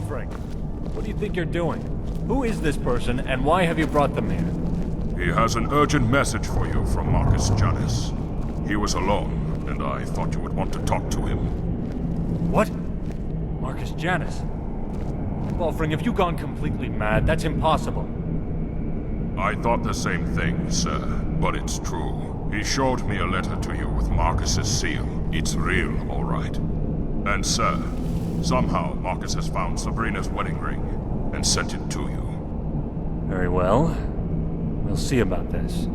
Balfring, what do you think you're doing? Who is this person, and why have you brought them here? He has an urgent message for you from Marcus Janus. He was alone, and I thought you would want to talk to him. What? Marcus Janus? Balfring, have you gone completely mad? That's impossible. I thought the same thing, sir, but it's true. He showed me a letter to you with Marcus's seal. It's real, all right. And sir, somehow Marcus has found Sabrina's wedding ring and sent it to you. Very well. We'll see about this.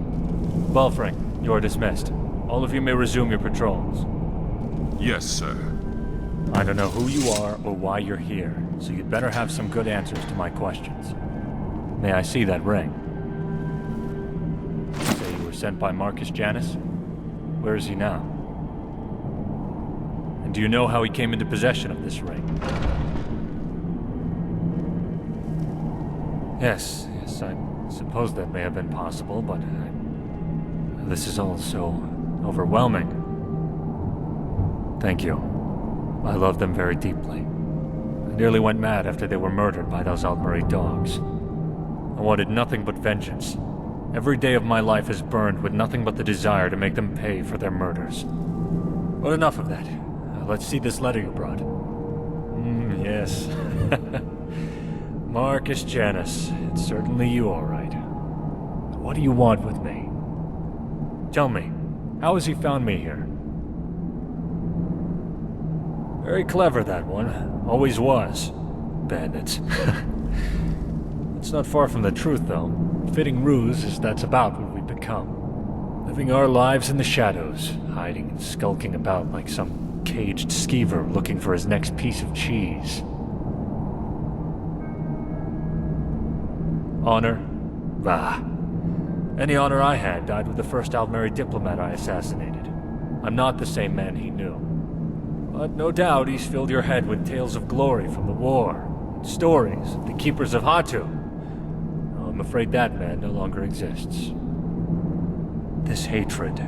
Balfring, you are dismissed. All of you may resume your patrols. Yes, sir. I don't know who you are or why you're here, so you'd better have some good answers to my questions. May I see that ring? You say you were sent by Marcus Janus? Where is he now? And do you know how he came into possession of this ring? Yes, I suppose that may have been possible, but this is all so overwhelming. Thank you. I love them very deeply. I nearly went mad after they were murdered by those Aldmeri dogs. I wanted nothing but vengeance. Every day of my life is burned with nothing but the desire to make them pay for their murders. But enough of that. Let's see this letter you brought. Yes. Marcus Janus. It's certainly you, all right. What do you want with me? Tell me, how has he found me here? Very clever, that one. Always was. Bandits. It's not far from the truth, though. Fitting ruse is that's about what we've become. Living our lives in the shadows, hiding and skulking about like some caged skeever looking for his next piece of cheese. Honor? Bah. Any honor I had died with the first Aldmeri diplomat I assassinated. I'm not the same man he knew. But no doubt he's filled your head with tales of glory from the war, and stories of the Keepers of Hatu. Oh, I'm afraid that man no longer exists. This hatred,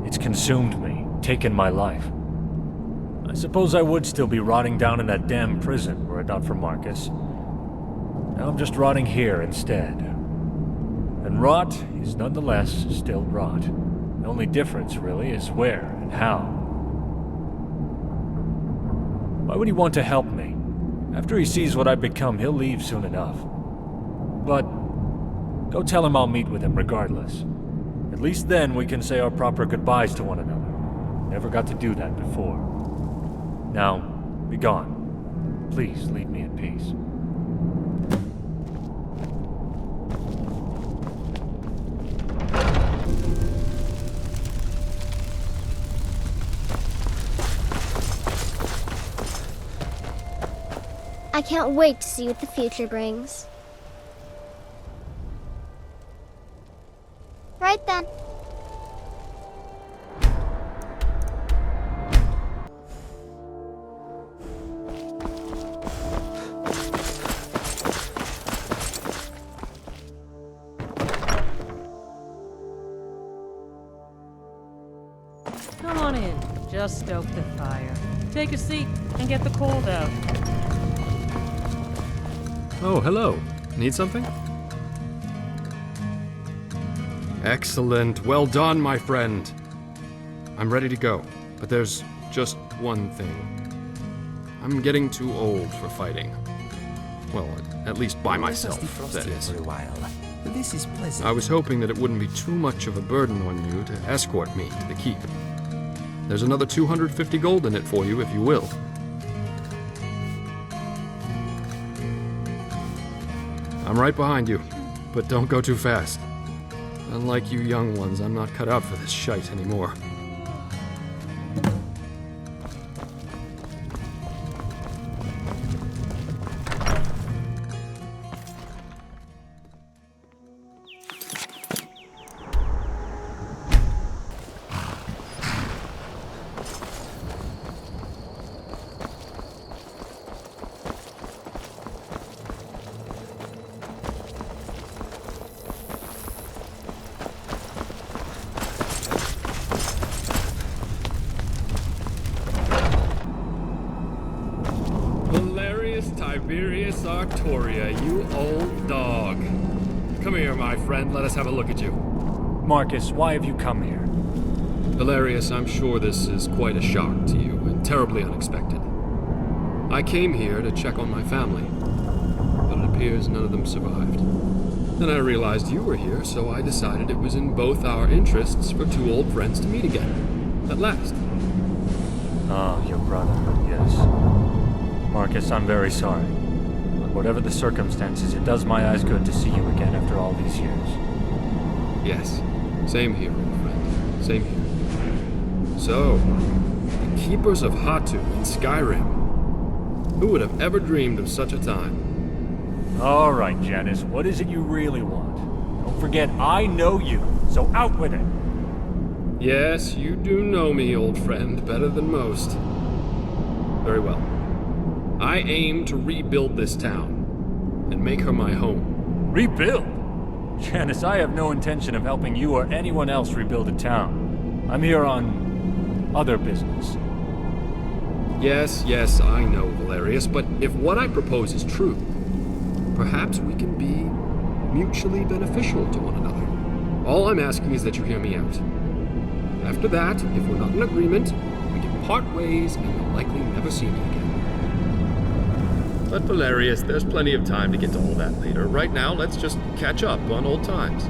it's consumed me, taken my life. I suppose I would still be rotting down in that damn prison were it not for Marcus. Now I'm just rotting here instead. And rot is nonetheless still rot. The only difference, really, is where and how. Why would he want to help me? After he sees what I've become, he'll leave soon enough. But go tell him I'll meet with him regardless. At least then we can say our proper goodbyes to one another. Never got to do that before. Now, be gone. Please leave me in peace. I can't wait to see what the future brings. Right then. Come on in. Just stoke the fire. Take a seat and get the cold out. Oh, hello. Need something? Excellent. Well done, my friend. I'm ready to go, but there's just one thing. I'm getting too old for fighting. Well, at least by myself, that is. For a while. This is pleasant. I was hoping that it wouldn't be too much of a burden on you to escort me to the keep. There's another 250 gold in it for you, if you will. I'm right behind you, but don't go too fast. Unlike you young ones, I'm not cut out for this shite anymore. Tiberius Artoria, you old dog. Come here, my friend. Let us have a look at you. Marcus, why have you come here? Valerius, I'm sure this is quite a shock to you and terribly unexpected. I came here to check on my family, but it appears none of them survived. Then I realized you were here, so I decided it was in both our interests for two old friends to meet again. At last. Ah, your brother, yes. Marcus, I'm very sorry. But whatever the circumstances, it does my eyes good to see you again after all these years. Yes, same here, old friend. Same here. So, the Keepers of Hatu in Skyrim. Who would have ever dreamed of such a time? All right, Janice, what is it you really want? Don't forget, I know you, so out with it. Yes, you do know me, old friend, better than most. Very well. I aim to rebuild this town and make her my home. Rebuild? Janice, I have no intention of helping you or anyone else rebuild a town. I'm here on other business. Yes, I know, Valerius, but if what I propose is true, perhaps we can be mutually beneficial to one another. All I'm asking is that you hear me out. After that, if we're not in agreement, we can part ways and you'll likely never see me again. But Valerius, there's plenty of time to get to all that later. Right now, let's just catch up on old times.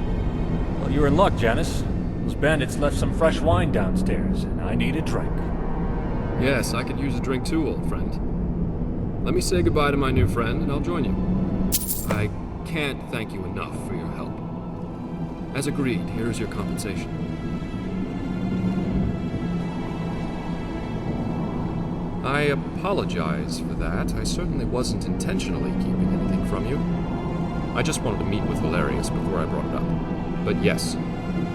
Well, you're in luck, Janice. Those bandits left some fresh wine downstairs, and I need a drink. Yes, I could use a drink too, old friend. Let me say goodbye to my new friend, and I'll join you. I can't thank you enough for your help. As agreed, here is your compensation. I apologize for that. I certainly wasn't intentionally keeping anything from you. I just wanted to meet with Valerius before I brought it up. But yes,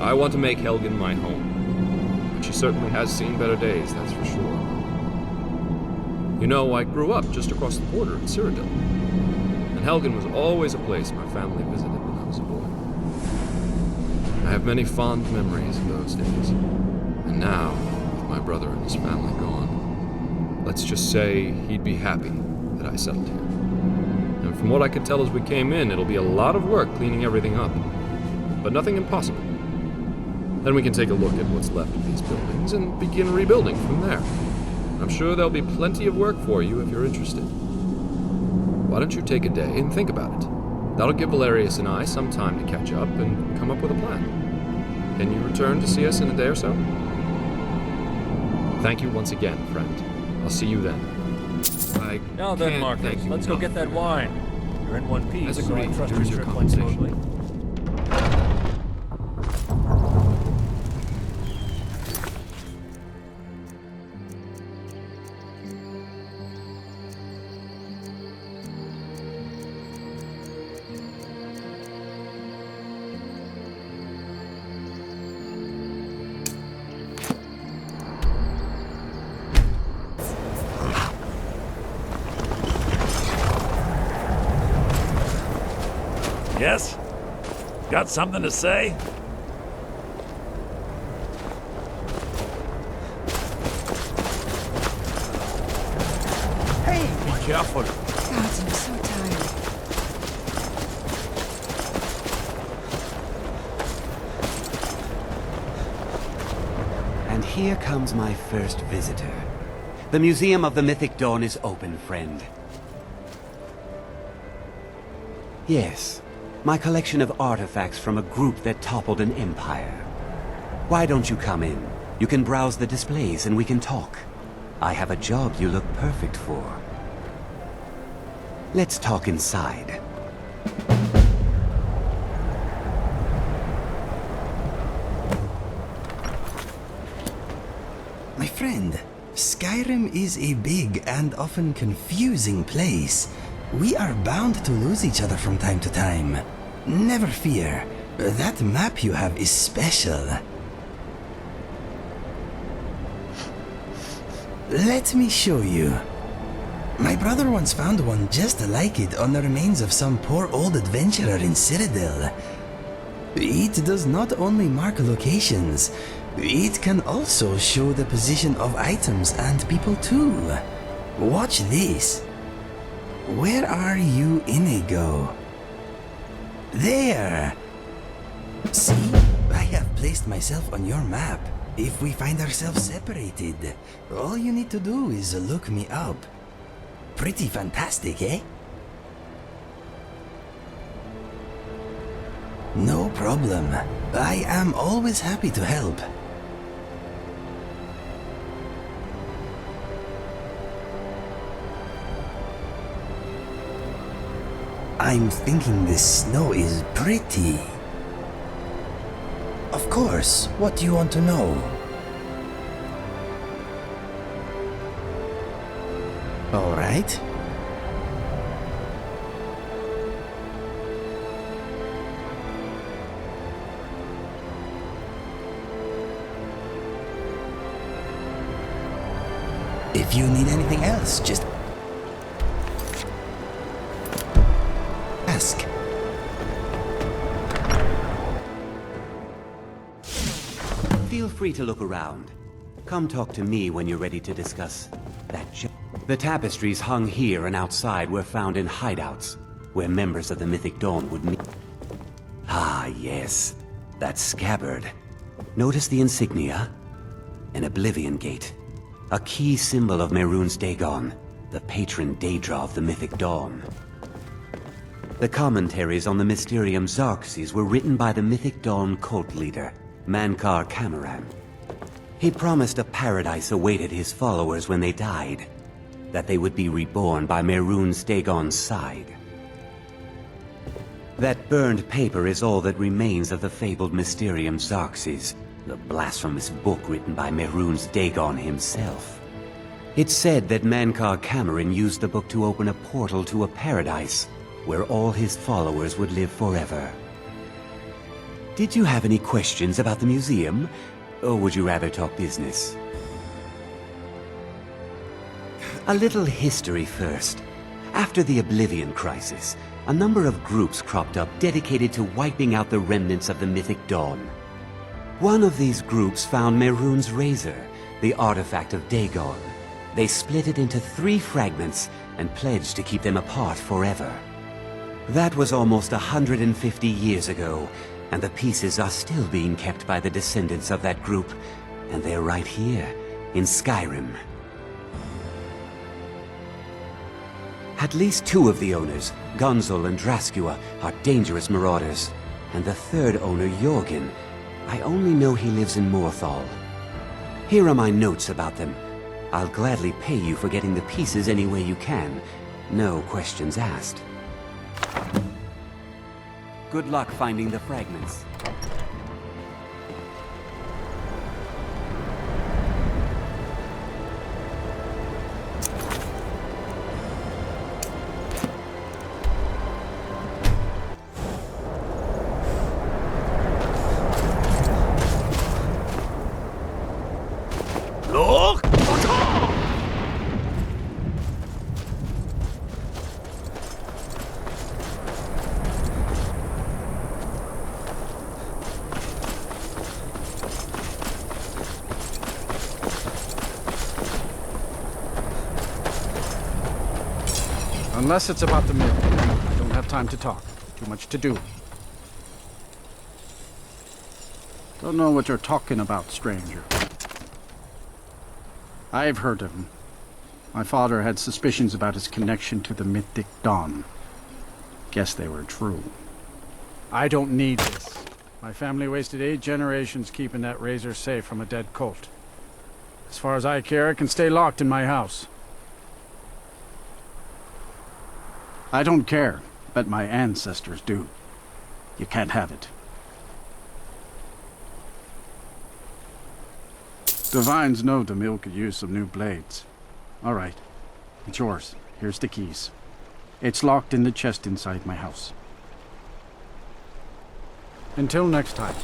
I want to make Helgen my home. But she certainly has seen better days, that's for sure. You know, I grew up just across the border in Cyrodiil. And Helgen was always a place my family visited when I was a boy. I have many fond memories of those days. And now, with my brother and his family gone, let's just say he'd be happy that I settled here. And from what I could tell as we came in, it'll be a lot of work cleaning everything up. But nothing impossible. Then we can take a look at what's left of these buildings and begin rebuilding from there. I'm sure there'll be plenty of work for you if you're interested. Why don't you take a day and think about it? That'll give Valerius and I some time to catch up and come up with a plan. Can you return to see us in a day or so? Thank you once again, friend. I'll see you then. Now then, Marcus, let's go get that wine. You're in one piece, so I trust your trip went smoothly. Yes? Got something to say? Hey! Be careful. God, I'm so tired. And here comes my first visitor. The Museum of the Mythic Dawn is open, friend. Yes, my collection of artifacts from a group that toppled an empire. Why don't you come in? You can browse the displays and we can talk. I have a job you look perfect for. Let's talk inside. My friend, Skyrim is a big and often confusing place. We are bound to lose each other from time to time. Never fear. That map you have is special. Let me show you. My brother once found one just like it on the remains of some poor old adventurer in Cyrodiil. It does not only mark locations, it can also show the position of items and people too. Watch this. Where are you, Inigo? There! See? I have placed myself on your map. If we find ourselves separated, all you need to do is look me up. Pretty fantastic, eh? No problem. I am always happy to help. I'm thinking this snow is pretty. Of course, what do you want to know? All right. If you need anything else, just ask. Feel free to look around. Come talk to me when you're ready to discuss that job. The tapestries hung here and outside were found in hideouts, where members of the Mythic Dawn would meet. Ah, yes. That scabbard. Notice the insignia? An Oblivion Gate. A key symbol of Mehrunes Dagon, the patron Daedra of the Mythic Dawn. The commentaries on the Mysterium Xarxes were written by the Mythic Dawn cult leader, Mankar Camoran. He promised a paradise awaited his followers when they died, that they would be reborn by Mehrunes Dagon's side. That burned paper is all that remains of the fabled Mysterium Xarxes, the blasphemous book written by Mehrunes Dagon himself. It's said that Mankar Camoran used the book to open a portal to a paradise where all his followers would live forever. Did you have any questions about the museum, or would you rather talk business? A little history first. After the Oblivion Crisis, a number of groups cropped up dedicated to wiping out the remnants of the Mythic Dawn. One of these groups found Mehrunes' razor, the artifact of Dagon. They split it into 3 fragments and pledged to keep them apart forever. That was almost 150 years ago, and the pieces are still being kept by the descendants of that group, and they're right here, in Skyrim. At least 2 of the owners, Gunzel and Draskua, are dangerous marauders, and the 3rd owner, Jorgen, I only know he lives in Morthal. Here are my notes about them. I'll gladly pay you for getting the pieces any way you can. No questions asked. Good luck finding the fragments. Look! Unless it's about the mill. I don't have time to talk. Too much to do. Don't know what you're talking about, stranger. I've heard of him. My father had suspicions about his connection to the Mythic Dawn. Guess they were true. I don't need this. My family wasted 8 generations keeping that razor safe from a dead cult. As far as I care, it can stay locked in my house. I don't care, but my ancestors do. You can't have it. The vines know the mill could use some new blades. All right, it's yours. Here's the keys. It's locked in the chest inside my house. Until next time.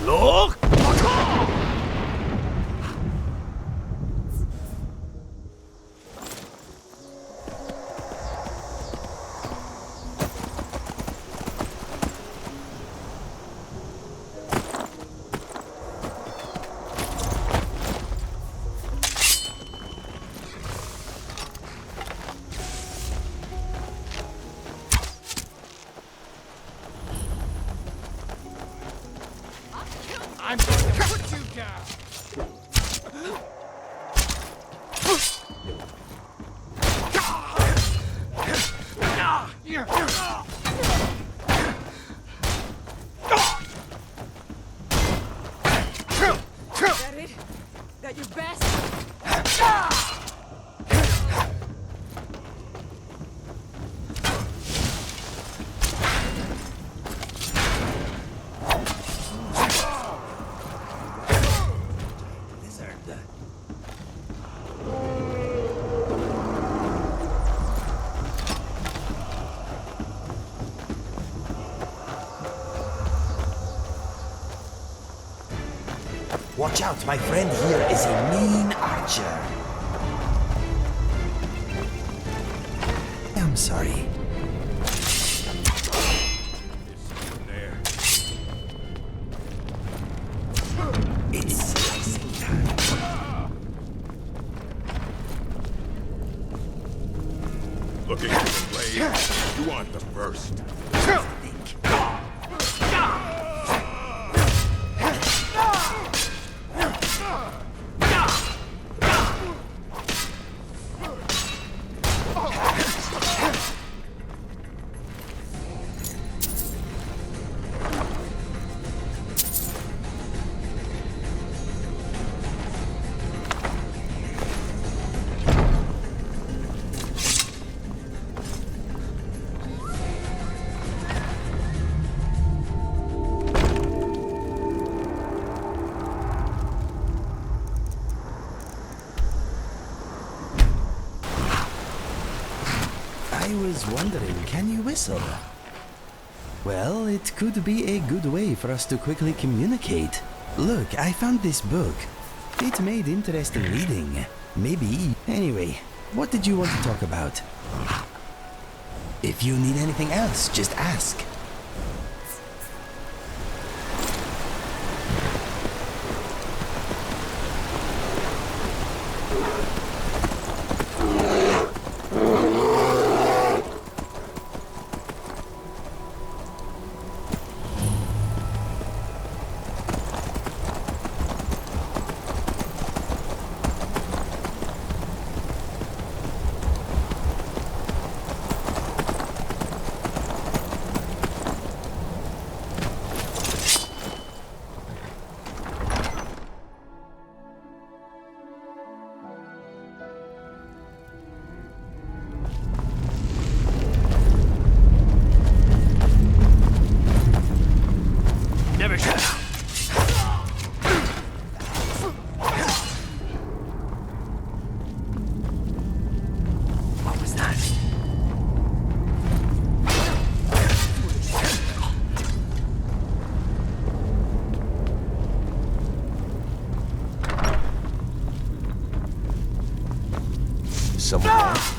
Look! I'm going to put you down! That it? That your best? Watch out, my friend here is a mean archer. I'm sorry. It's slicing time. Looking for the blade? You want the first. I was wondering, can you whistle? Well, it could be a good way for us to quickly communicate. Look, I found this book. It made interesting reading. Maybe. Anyway, what did you want to talk about? If you need anything else, just ask. Someone else?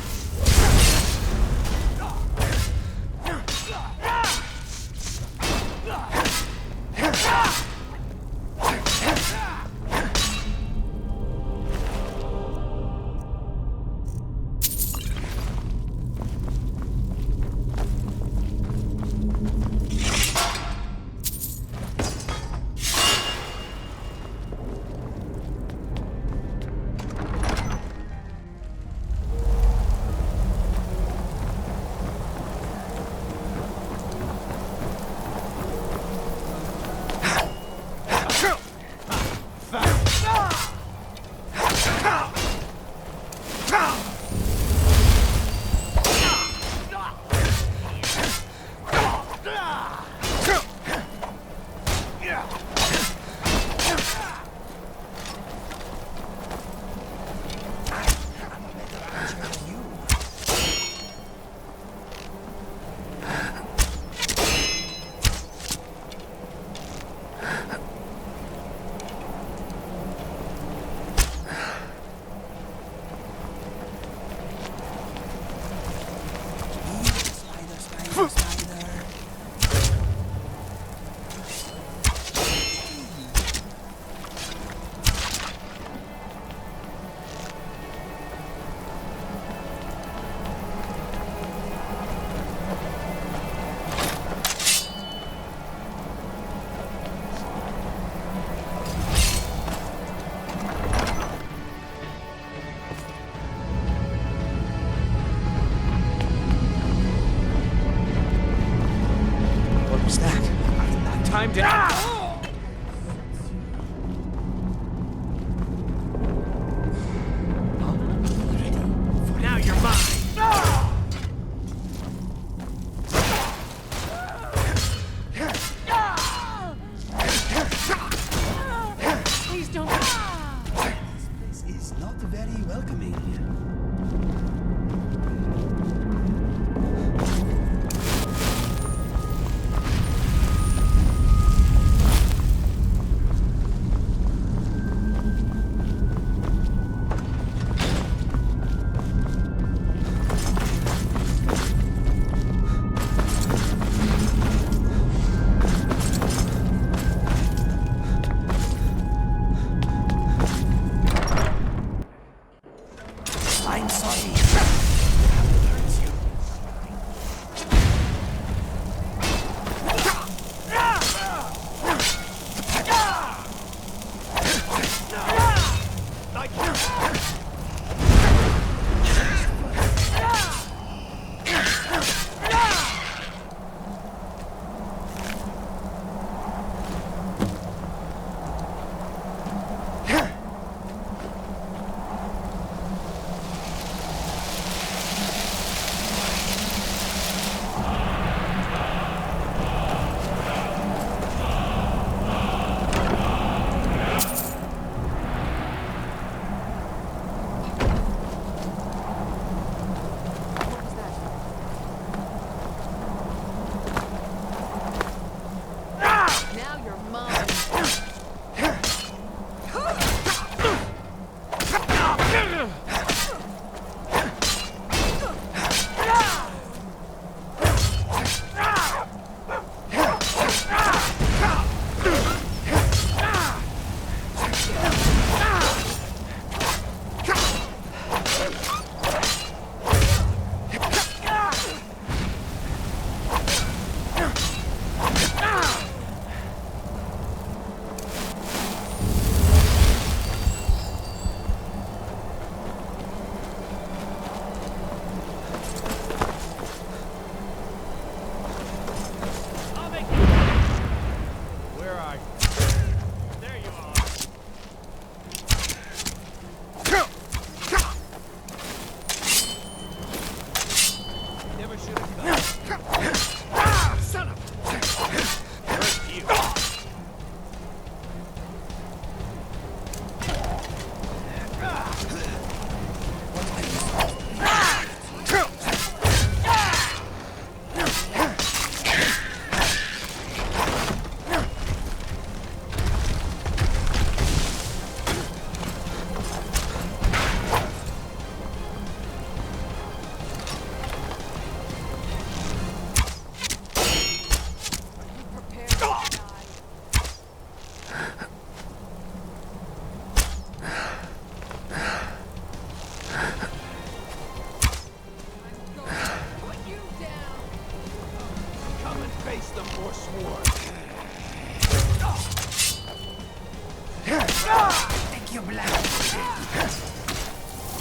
you blinded.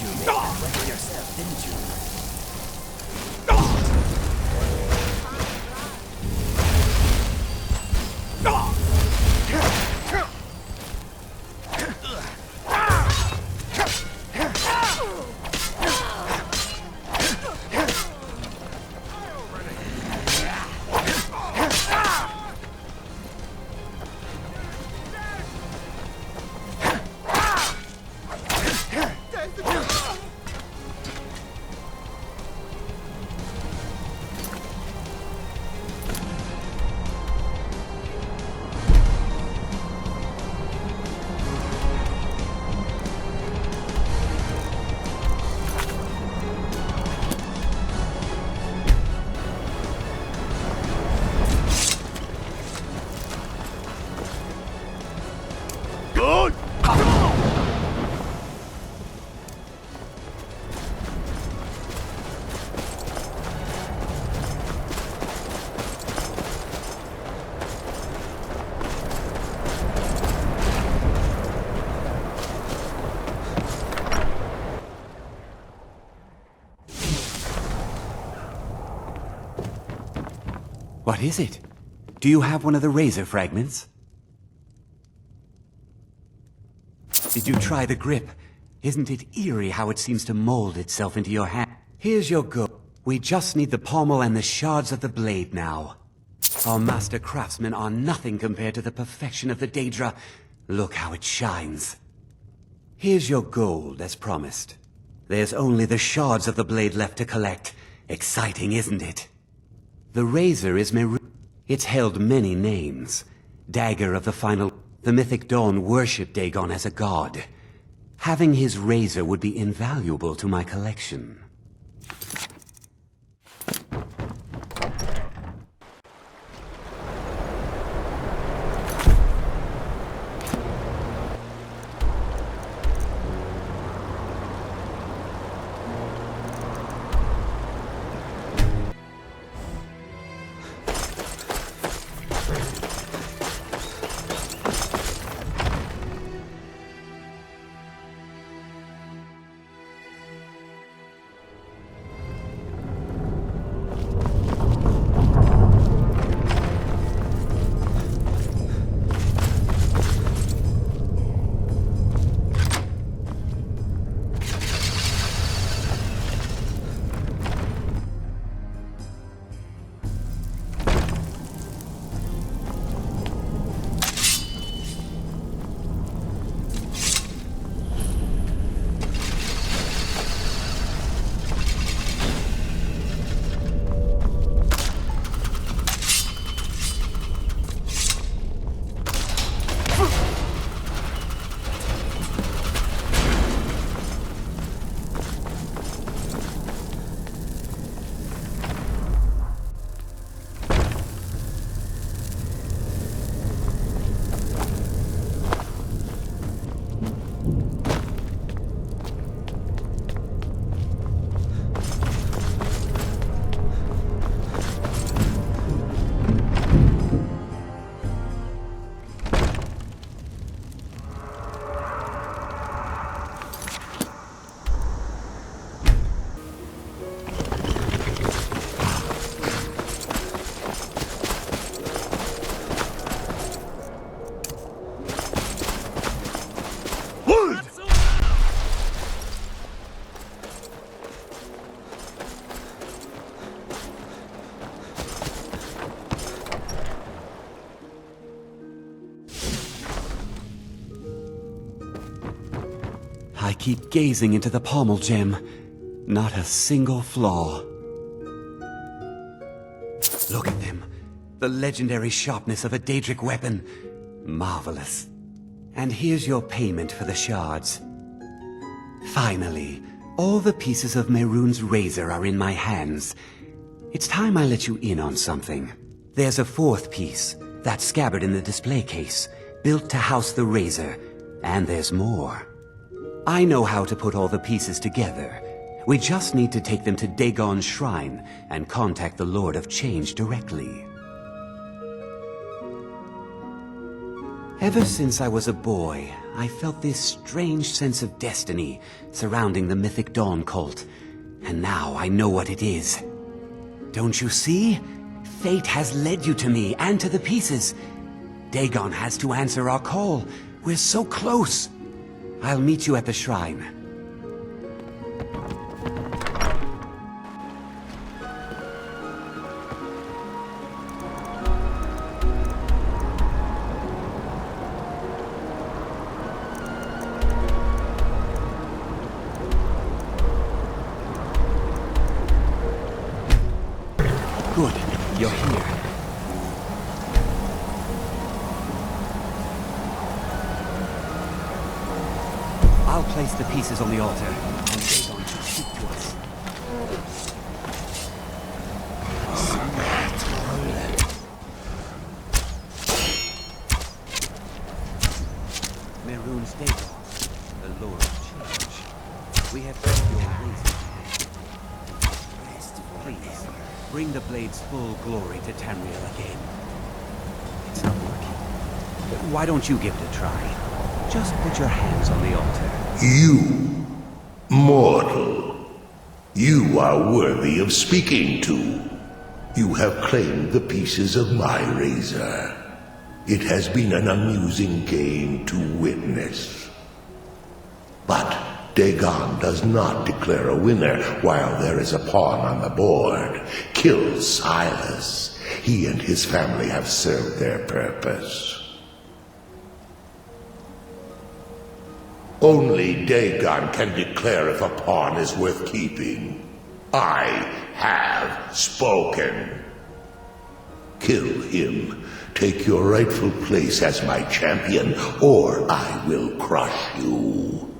You made that weapon yourself, didn't you? What is it? Do you have one of the razor fragments? Did you try the grip? Isn't it eerie how it seems to mold itself into your hand? Here's your go. We just need the pommel and the shards of the blade now. Our master craftsmen are nothing compared to the perfection of the Daedra. Look how it shines. Here's your gold, as promised. There's only the shards of the blade left to collect. Exciting, isn't it? The razor is maroon. It's held many names. Dagger of the Final... The mythic Dawn worshipped Dagon as a god. Having his razor would be invaluable to my collection. I keep gazing into the pommel gem. Not a single flaw. Look at them. The legendary sharpness of a Daedric weapon. Marvelous. And here's your payment for the shards. Finally, all the pieces of Mehrunes' razor are in my hands. It's time I let you in on something. There's a fourth piece, that scabbard in the display case, built to house the razor. And there's more. I know how to put all the pieces together. We just need to take them to Dagon's shrine and contact the Lord of Change directly. Ever since I was a boy, I felt this strange sense of destiny surrounding the mythic Dawn cult. And now I know what it is. Don't you see? Fate has led you to me and to the pieces. Dagon has to answer our call. We're so close. I'll meet you at the shrine. Good, you're here. I'll place the pieces on the altar, and Dagon should speak to us. Maroon's Dagon, the Lord of Change. We have found your razor. Please, bring the blade's full glory to Tamriel again. It's not working. But why don't you give it a try? Just put your hands on the altar. You, mortal, you are worthy of speaking to. You have claimed the pieces of my razor. It has been an amusing game to witness. But Dagon does not declare a winner while there is a pawn on the board. Kill Silas. He and his family have served their purpose. Only Dagon can declare if a pawn is worth keeping. I have spoken. Kill him. Take your rightful place as my champion, or I will crush you.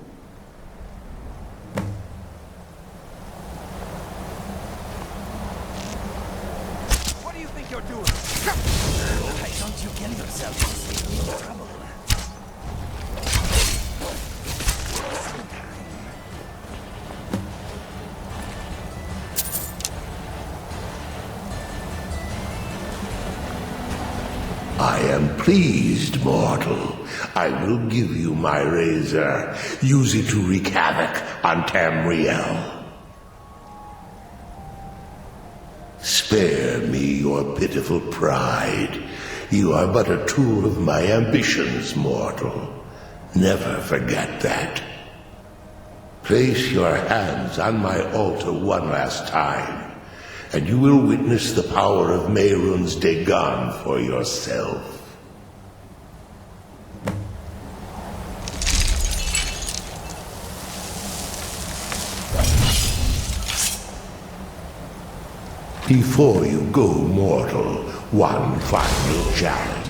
What do you think you're doing? Why don't you kill yourself and save me the trouble? I am pleased, mortal. I will give you my razor. Use it to wreak havoc on Tamriel. Spare me your pitiful pride. You are but a tool of my ambitions, mortal. Never forget that. Place your hands on my altar one last time, and you will witness the power of Mehrunes Dagon for yourself. Before you go, mortal, one final challenge.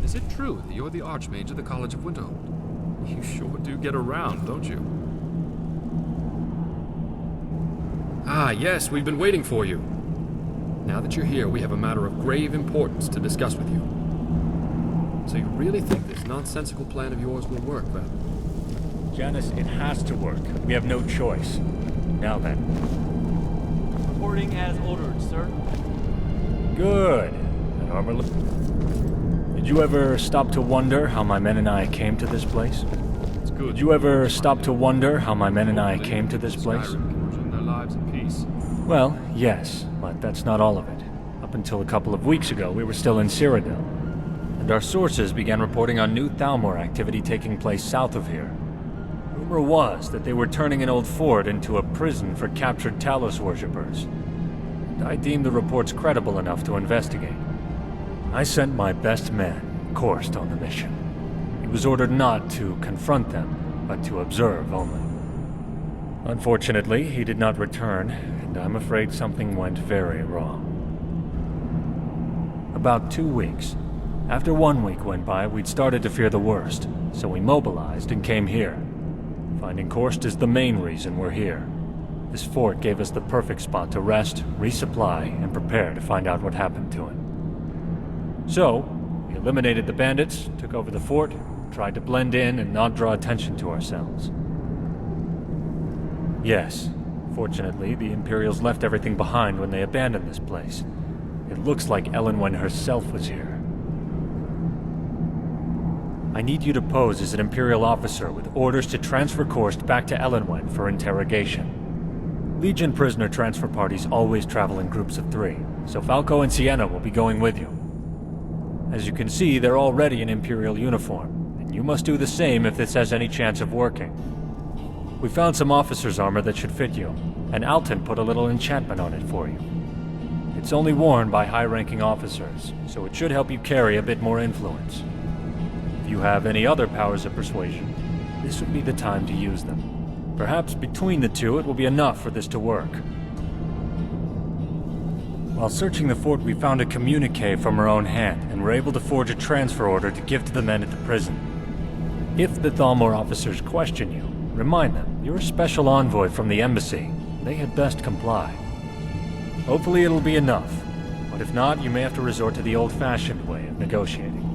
Is it true that you're the Archmage of the College of Winterhold? You sure do get around, don't you? Ah, yes, we've been waiting for you. Now that you're here, we have a matter of grave importance to discuss with you. So you really think this nonsensical plan of yours will work, then? Janice, it has to work. We have no choice. Now then. Reporting as ordered, sir. Good. That armor Did you ever stop to wonder how my men and I came to this place? It's good. Did you ever stop to wonder how my men and I came to this place? Skyrim can resume their lives in peace. Well, yes, but that's not all of it. Up until a couple of weeks ago, we were still in Cyrodiil, and our sources began reporting on new Thalmor activity taking place south of here. Rumor was that they were turning an old fort into a prison for captured Talos worshippers. And I deemed the reports credible enough to investigate. I sent my best man, Korst, on the mission. He was ordered not to confront them, but to observe only. Unfortunately, he did not return, and I'm afraid something went very wrong. About 2 weeks. After 1 week went by, we'd started to fear the worst, so we mobilized and came here. Finding Korst is the main reason we're here. This fort gave us the perfect spot to rest, resupply, and prepare to find out what happened to him. So, we eliminated the bandits, took over the fort, tried to blend in and not draw attention to ourselves. Yes, fortunately, the Imperials left everything behind when they abandoned this place. It looks like Elenwen herself was here. I need you to pose as an Imperial officer with orders to transfer Korst back to Elenwen for interrogation. Legion prisoner transfer parties always travel in groups of 3, so Falco and Sienna will be going with you. As you can see, they're already in Imperial uniform, and you must do the same if this has any chance of working. We found some officer's armor that should fit you, and Alton put a little enchantment on it for you. It's only worn by high-ranking officers, so it should help you carry a bit more influence. If you have any other powers of persuasion, this would be the time to use them. Perhaps between the two it will be enough for this to work. While searching the fort, we found a communique from her own hand, and were able to forge a transfer order to give to the men at the prison. If the Thalmor officers question you, remind them you're a special envoy from the embassy. They had best comply. Hopefully it'll be enough, but if not, you may have to resort to the old-fashioned way of negotiating.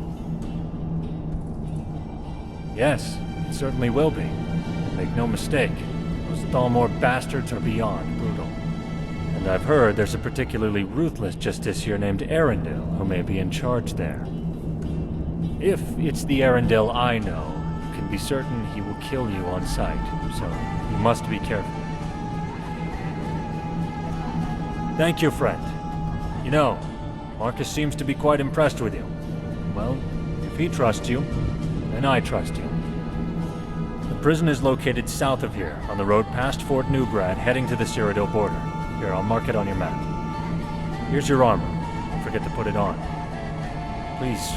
Yes, it certainly will be. And make no mistake, those Thalmor bastards are beyond brutal. And I've heard there's a particularly ruthless justiciar named Arundel who may be in charge there. If it's the Arundel I know, you can be certain he will kill you on sight, so you must be careful. Thank you, friend. You know, Marcus seems to be quite impressed with you. Well, if he trusts you, then I trust you. The prison is located south of here, on the road past Fort Newgrad, heading to the Cyrodiil border. Here, I'll mark it on your map. Here's your armor. Don't forget to put it on. Please.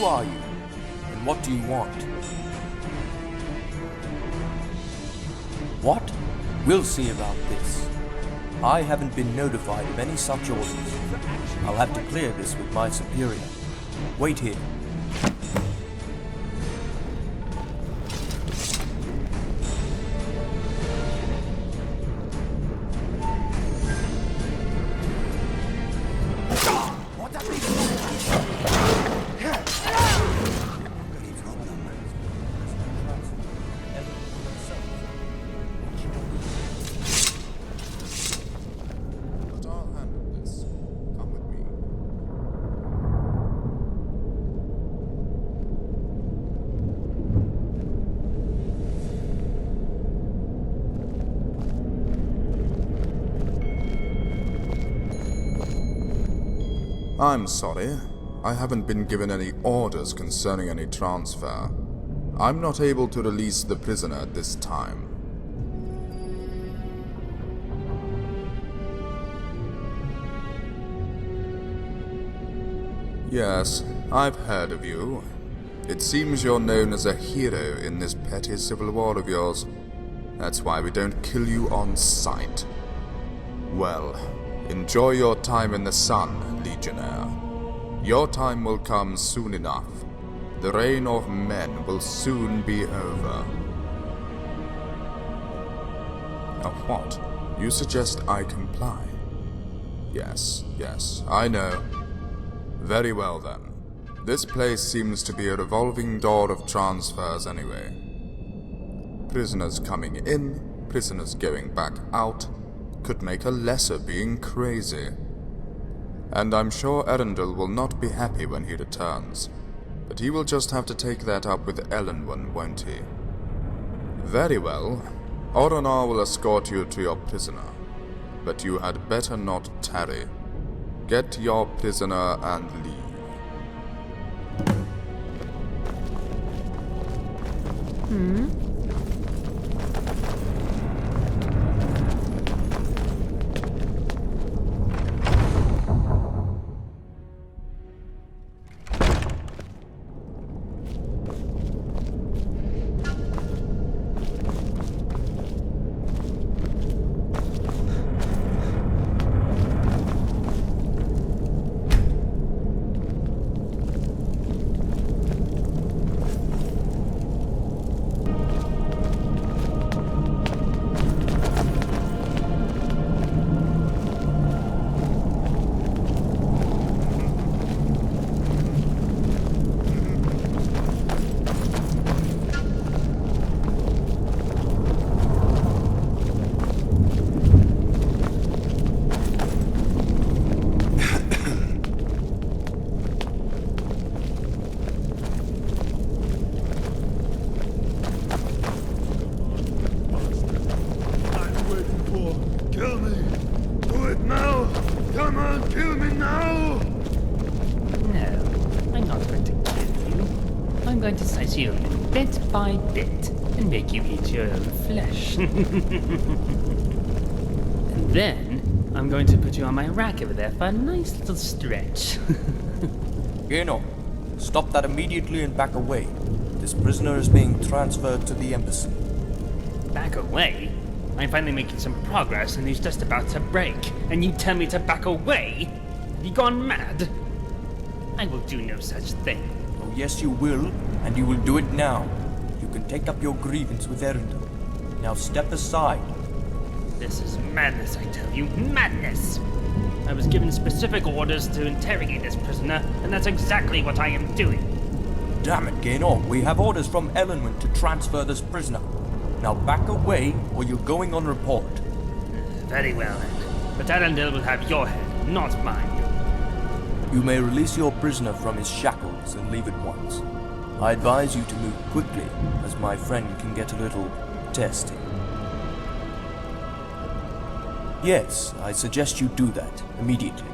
Who are you? And what do you want? What? We'll see about this. I haven't been notified of any such orders. I'll have to clear this with my superior. Wait here. I'm sorry. I haven't been given any orders concerning any transfer. I'm not able to release the prisoner at this time. Yes, I've heard of you. It seems you're known as a hero in this petty civil war of yours. That's why we don't kill you on sight. Well, enjoy your time in the sun, Legionnaire. Your time will come soon enough. The reign of men will soon be over. Now what? You suggest I comply? Yes, I know. Very well then. This place seems to be a revolving door of transfers anyway. Prisoners coming in, prisoners going back out, could make a lesser being crazy. And I'm sure Erendil will not be happy when he returns, but he will just have to take that up with Elenwen, won't he? Very well. Oronar will escort you to your prisoner, but you had better not tarry. Get your prisoner and leave. I'm going to slice you open bit by bit and make you eat your own flesh. And then I'm going to put you on my rack over there for a nice little stretch. Geno, stop that immediately and back away. This prisoner is being transferred to the embassy. Back away? I'm finally making some progress and he's just about to break. And you tell me to back away? Have you gone mad? I will do no such thing. Oh yes you will, and you will do it now. You can take up your grievance with Erendil. Now step aside. This is madness, I tell you. Madness! I was given specific orders to interrogate this prisoner, and that's exactly what I am doing. Damn it, Geno. We have orders from Elenwen to transfer this prisoner. Now back away, or you're going on report. Very well, then. But Erendil will have your head, not mine. You may release your prisoner from his shackles and leave at once. I advise you to move quickly, as my friend can get a little testy. Yes, I suggest you do that immediately.